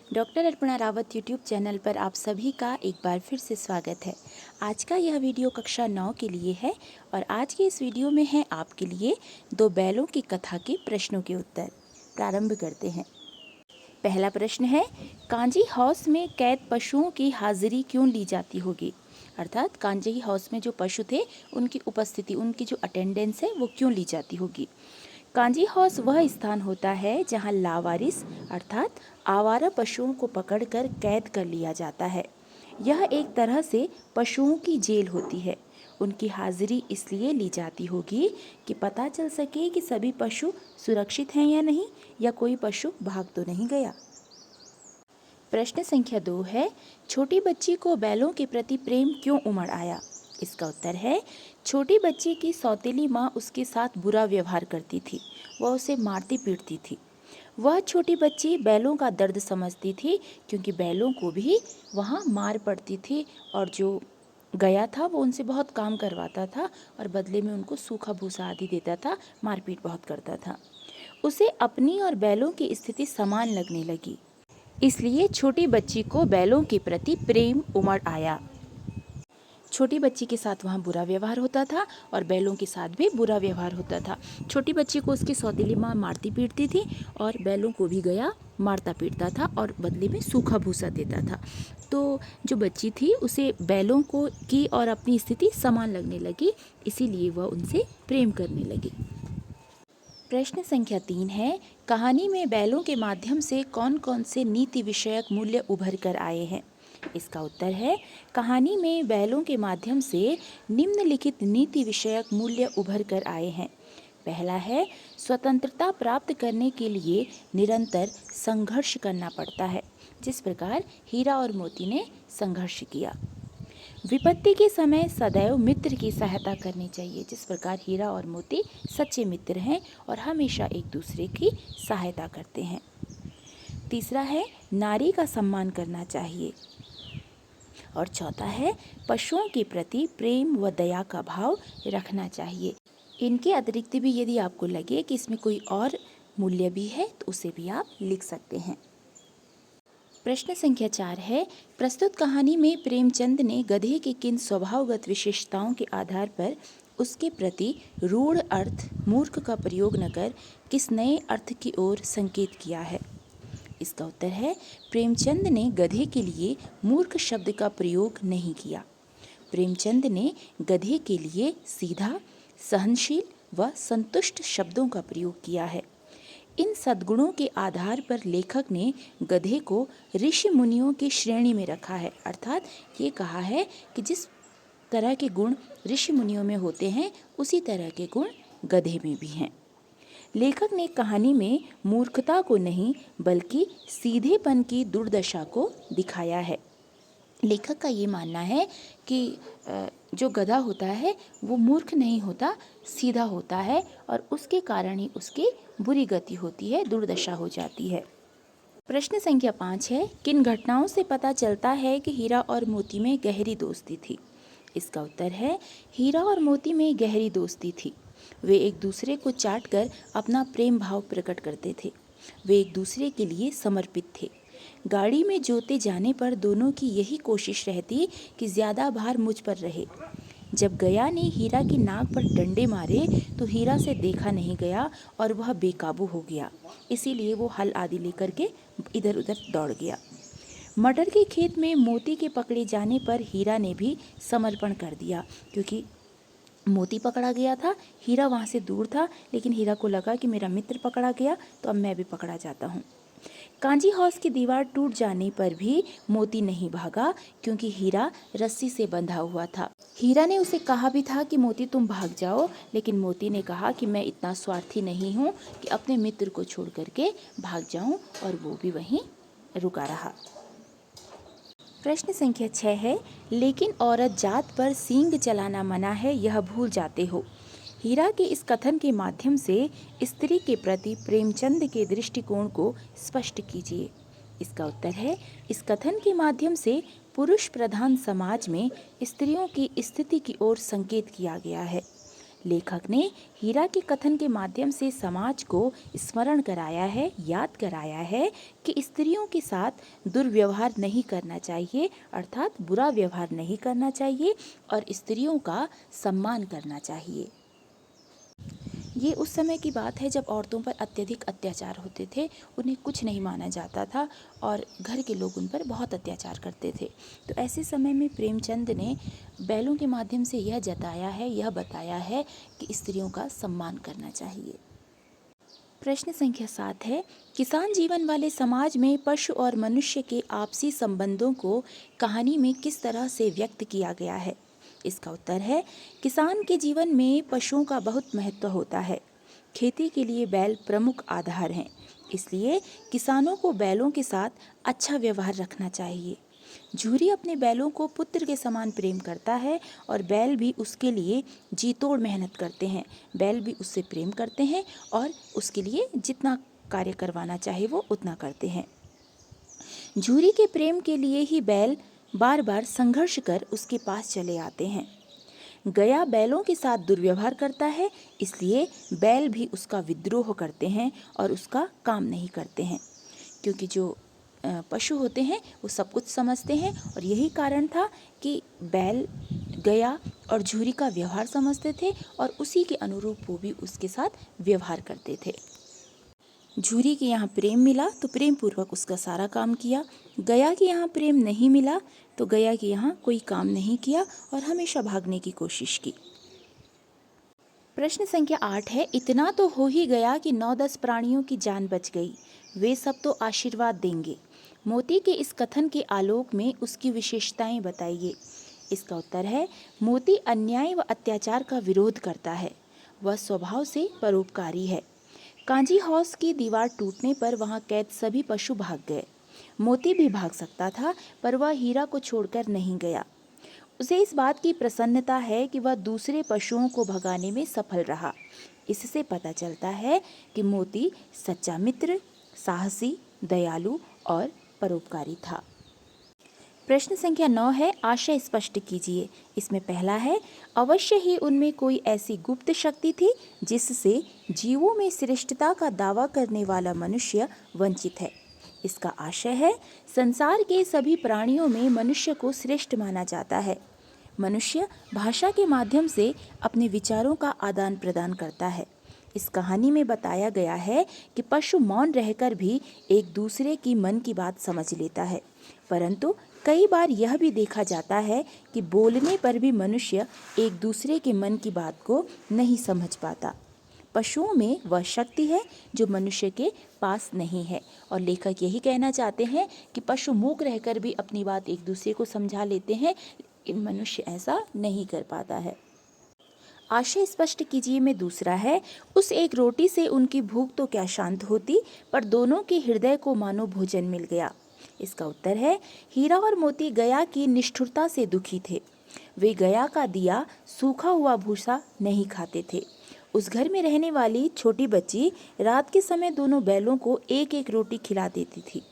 Doctor Arpana Rawat YouTube channel पर आप सभी का एक बार फिर से स्वागत है। आज का यह वीडियो कक्षा 9 के लिए है और आज के इस वीडियो में है आपके लिए दो बैलों की कथा के प्रश्नों के उत्तर। प्रारंभ करते हैं। पहला प्रश्न है, कांजी हाउस में कैद पशुओं की हाजिरी क्यों ली जाती होगी? अर्थात कांजी हाउस में जो पशु थे उनकी उपस्थिति, उनकी जो अटेंडेंस है वो क्यों ली जाती होगी? कांजी हाउस वह स्थान होता है जहां लावारिस अर्थात आवारा पशुओं को पकड़कर कैद कर लिया जाता है। यह एक तरह से पशुओं की जेल होती है। उनकी हाजिरी इसलिए ली जाती होगी कि पता चल सके कि सभी पशु सुरक्षित हैं या नहीं, या कोई पशु भाग तो नहीं गया। प्रश्न संख्या 2 है, छोटी बच्ची को बैलों के प्रति प्रेम क्यों उमड़ आया? इसका उत्तर है, छोटी बच्ची की सौतेली माँ उसके साथ बुरा व्यवहार करती थी। वह उसे मारती पीटती थी। वह छोटी बच्ची बैलों का दर्द समझती थी, क्योंकि बैलों को भी वहाँ मार पड़ती थी और जो गया था वो उनसे बहुत काम करवाता था और बदले में उनको सूखा भूसा आदि देता था, मारपीट बहुत करता था। उसे अपनी और बैलों की स्थिति समान लगने लगी, इसलिए छोटी बच्ची को बैलों के प्रति प्रेम उमड़ आया। छोटी बच्ची के साथ वहाँ बुरा व्यवहार होता था और बैलों के साथ भी बुरा व्यवहार होता था। छोटी बच्ची को उसकी सौतेली माँ मारती पीटती थी और बैलों को भी गया मारता पीटता था और बदले में सूखा भूसा देता था। तो जो बच्ची थी उसे बैलों को की और अपनी स्थिति समान लगने लगी, इसीलिए वह उनसे प्रेम करने लगी। प्रश्न संख्या 3 है, कहानी में बैलों के माध्यम से कौन कौन से नीति विषयक मूल्य उभर कर आए हैं? इसका उत्तर है, कहानी में बैलों के माध्यम से निम्नलिखित नीति विषयक मूल्य उभर कर आए हैं। पहला है, स्वतंत्रता प्राप्त करने के लिए निरंतर संघर्ष करना पड़ता है, जिस प्रकार हीरा और मोती ने संघर्ष किया। विपत्ति के समय सदैव मित्र की सहायता करनी चाहिए, जिस प्रकार हीरा और मोती सच्चे मित्र हैं और हमेशा एक दूसरे की सहायता करते हैं। तीसरा है, नारी का सम्मान करना चाहिए। और चौथा है, पशुओं के प्रति प्रेम व दया का भाव रखना चाहिए। इनके अतिरिक्त भी यदि आपको लगे कि इसमें कोई और मूल्य भी है तो उसे भी आप लिख सकते हैं। प्रश्न संख्या 4 है, प्रस्तुत कहानी में प्रेमचंद ने गधे की किन स्वभावगत विशेषताओं के आधार पर उसके प्रति रूढ़ अर्थ मूर्ख का प्रयोग न कर किस नए अर्थ की ओर संकेत किया है? इसका उत्तर है, प्रेमचंद ने गधे के लिए मूर्ख शब्द का प्रयोग नहीं किया। प्रेमचंद ने गधे के लिए सीधा, सहनशील व संतुष्ट शब्दों का प्रयोग किया है। इन सद्गुणों के आधार पर लेखक ने गधे को ऋषि मुनियों की श्रेणी में रखा है। अर्थात ये कहा है कि जिस तरह के गुण ऋषि मुनियों में होते हैं उसी तरह के गुण गधे में भी हैं। लेखक ने कहानी में मूर्खता को नहीं बल्कि सीधेपन की दुर्दशा को दिखाया है। लेखक का ये मानना है कि जो गधा होता है वो मूर्ख नहीं होता, सीधा होता है और उसके कारण ही उसकी बुरी गति होती है, दुर्दशा हो जाती है। प्रश्न संख्या 5 है, किन घटनाओं से पता चलता है कि हीरा और मोती में गहरी दोस्ती थी? इसका उत्तर है, हीरा और मोती में गहरी दोस्ती थी। वे एक दूसरे को चाटकर अपना प्रेम भाव प्रकट करते थे। वे एक दूसरे के लिए समर्पित थे। गाड़ी में जोते जाने पर दोनों की यही कोशिश रहती कि ज़्यादा भार मुझ पर रहे। जब गया ने हीरा की नाक पर डंडे मारे तो हीरा से देखा नहीं गया और वह बेकाबू हो गया, इसीलिए वो हल आदि लेकर के इधर उधर दौड़ गया। मटर के खेत में मोती के पकड़े जाने पर हीरा ने भी समर्पण कर दिया, क्योंकि मोती पकड़ा गया था, हीरा वहाँ से दूर था, लेकिन हीरा को लगा कि मेरा मित्र पकड़ा गया तो अब मैं भी पकड़ा जाता हूँ। कांजी हाउस की दीवार टूट जाने पर भी मोती नहीं भागा, क्योंकि हीरा रस्सी से बंधा हुआ था। हीरा ने उसे कहा भी था कि मोती तुम भाग जाओ, लेकिन मोती ने कहा कि मैं इतना स्वार्थी नहीं हूँ कि अपने मित्र को छोड़ करके भाग जाऊँ, और वो भी वहीं रुका रहा। प्रश्न संख्या 6 है, लेकिन औरत जात पर सींग चलाना मना है, यह भूल जाते हो। हीरा के इस कथन के माध्यम से स्त्री के प्रति प्रेमचंद के दृष्टिकोण को स्पष्ट कीजिए। इसका उत्तर है, इस कथन के माध्यम से पुरुष प्रधान समाज में स्त्रियों की स्थिति की ओर संकेत किया गया है। लेखक ने हीरा के कथन के माध्यम से समाज को स्मरण कराया है, याद कराया है कि स्त्रियों के साथ दुर्व्यवहार नहीं करना चाहिए, अर्थात बुरा व्यवहार नहीं करना चाहिए और स्त्रियों का सम्मान करना चाहिए। ये उस समय की बात है जब औरतों पर अत्यधिक अत्याचार होते थे, उन्हें कुछ नहीं माना जाता था और घर के लोग उन पर बहुत अत्याचार करते थे। तो ऐसे समय में प्रेमचंद ने बैलों के माध्यम से यह जताया है, यह बताया है कि स्त्रियों का सम्मान करना चाहिए। प्रश्न संख्या 7 है, किसान जीवन वाले समाज में पशु और मनुष्य के आपसी संबंधों को कहानी में किस तरह से व्यक्त किया गया है? इसका उत्तर है, किसान के जीवन में पशुओं का बहुत महत्व होता है। खेती के लिए बैल प्रमुख आधार हैं, इसलिए किसानों को बैलों के साथ अच्छा व्यवहार रखना चाहिए। झूरी अपने बैलों को पुत्र के समान प्रेम करता है और बैल भी उसके लिए जी तोड़ मेहनत करते हैं। बैल भी उससे प्रेम करते हैं और उसके लिए जितना कार्य करवाना चाहे वो उतना करते हैं। झूरी के प्रेम के लिए ही बैल बार बार संघर्ष कर उसके पास चले आते हैं। गया बैलों के साथ दुर्व्यवहार करता है, इसलिए बैल भी उसका विद्रोह करते हैं और उसका काम नहीं करते हैं, क्योंकि जो पशु होते हैं वो सब कुछ समझते हैं और यही कारण था कि बैल गया और झूरी का व्यवहार समझते थे और उसी के अनुरूप वो भी उसके साथ व्यवहार करते थे। झूरी के यहाँ प्रेम मिला तो प्रेम पूर्वक उसका सारा काम किया, गया के यहाँ प्रेम नहीं मिला तो गया के यहाँ कोई काम नहीं किया और हमेशा भागने की कोशिश की। प्रश्न संख्या 8 है, इतना तो हो ही गया कि 9-10 प्राणियों की जान बच गई, वे सब तो आशीर्वाद देंगे। मोती के इस कथन के आलोक में उसकी विशेषताएं बताइए। इसका उत्तर है, मोती अन्याय व अत्याचार का विरोध करता है, वह स्वभाव से परोपकारी है। कांजी हाउस की दीवार टूटने पर वहां कैद सभी पशु भाग गए। मोती भी भाग सकता था, पर वह हीरा को छोड़कर नहीं गया। उसे इस बात की प्रसन्नता है कि वह दूसरे पशुओं को भगाने में सफल रहा। इससे पता चलता है कि मोती सच्चा मित्र, साहसी, दयालु और परोपकारी था। प्रश्न संख्या 9 है, आशय स्पष्ट कीजिए। इसमें पहला है, अवश्य ही उनमें कोई ऐसी गुप्त शक्ति थी जिससे जीवों में श्रेष्ठता का दावा करने वाला मनुष्य वंचित है। इसका आशय है, संसार के सभी प्राणियों में मनुष्य को श्रेष्ठ माना जाता है। मनुष्य भाषा के माध्यम से अपने विचारों का आदान प्रदान करता है। इस कहानी में बताया गया है कि पशु मौन रहकर भी एक दूसरे की मन की बात समझ लेता है, परंतु कई बार यह भी देखा जाता है कि बोलने पर भी मनुष्य एक दूसरे के मन की बात को नहीं समझ पाता। पशुओं में वह शक्ति है जो मनुष्य के पास नहीं है और लेखक यही कहना चाहते हैं कि पशु मूक रहकर भी अपनी बात एक दूसरे को समझा लेते हैं, लेकिन मनुष्य ऐसा नहीं कर पाता है। आशय स्पष्ट कीजिए में दूसरा है, उस एक रोटी से उनकी भूख तो क्या शांत होती, पर दोनों के हृदय को मानो भोजन मिल गया। इसका उत्तर है, हीरा और मोती गया की निष्ठुरता से दुखी थे। वे गया का दिया सूखा हुआ भूसा नहीं खाते थे। उस घर में रहने वाली छोटी बच्ची रात के समय दोनों बैलों को एक एक रोटी खिला देती थी।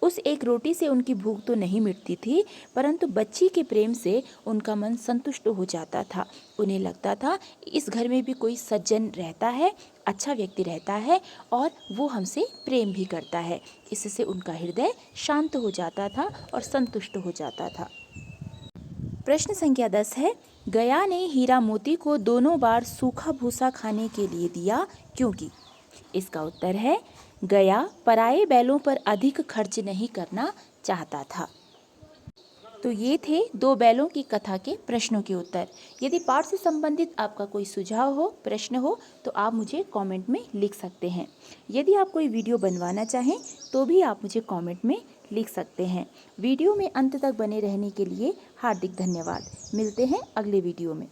उस एक रोटी से उनकी भूख तो नहीं मिटती थी, परंतु बच्ची के प्रेम से उनका मन संतुष्ट हो जाता था। उन्हें लगता था इस घर में भी कोई सज्जन रहता है, अच्छा व्यक्ति रहता है और वो हमसे प्रेम भी करता है। इससे उनका हृदय शांत हो जाता था और संतुष्ट हो जाता था। प्रश्न संख्या 10 है, गया ने हीरा मोती को दोनों बार सूखा भूसा खाने के लिए दिया क्योंकि? इसका उत्तर है, गया पराये बैलों पर अधिक खर्च नहीं करना चाहता था। तो ये थे 2 बैलों की कथा के प्रश्नों के उत्तर। यदि पाठ से संबंधित आपका कोई सुझाव हो, प्रश्न हो, तो आप मुझे कमेंट में लिख सकते हैं। यदि आप कोई वीडियो बनवाना चाहें तो भी आप मुझे कमेंट में लिख सकते हैं। वीडियो में अंत तक बने रहने के लिए हार्दिक धन्यवाद। मिलते हैं अगले वीडियो में।